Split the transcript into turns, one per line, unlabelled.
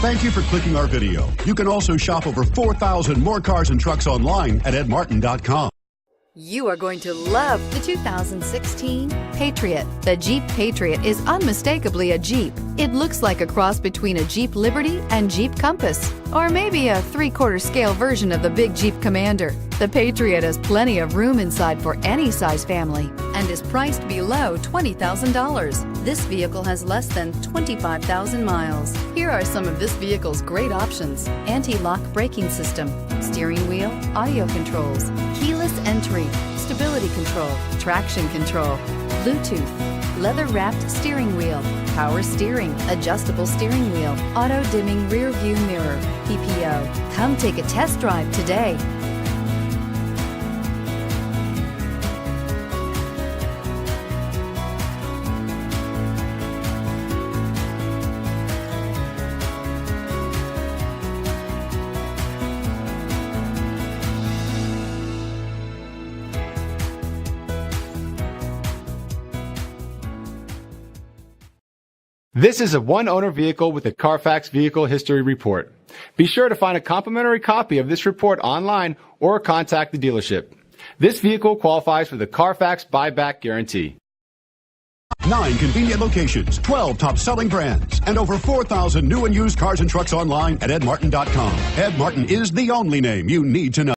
Thank you for clicking our video. You can also shop over 4,000 more cars and trucks online at edmartin.com.
You are going to love the 2016 Patriot. The Jeep Patriot is unmistakably a Jeep. It looks like a cross between a Jeep Liberty and Jeep Compass, or maybe a 3/4 scale version of the big Jeep Commander. The Patriot has plenty of room inside for any size family and is priced below $20,000. This vehicle has less than 25,000 miles. Here are some of this vehicle's great options: anti-lock braking system, steering wheel audio controls, keyless entry, stability control, traction control, Bluetooth, leather-wrapped steering wheel, power steering, adjustable steering wheel, auto-dimming rear view mirror, PPO. Come take a test drive today.
This is a one-owner vehicle with a CARFAX Vehicle History Report. Be sure to find a complimentary copy of this report online or contact the dealership. This vehicle qualifies for the CARFAX Buyback Guarantee.
9 convenient locations, 12 top-selling brands, and over 4,000 new and used cars and trucks online at edmartin.com. Ed Martin is the only name you need to know.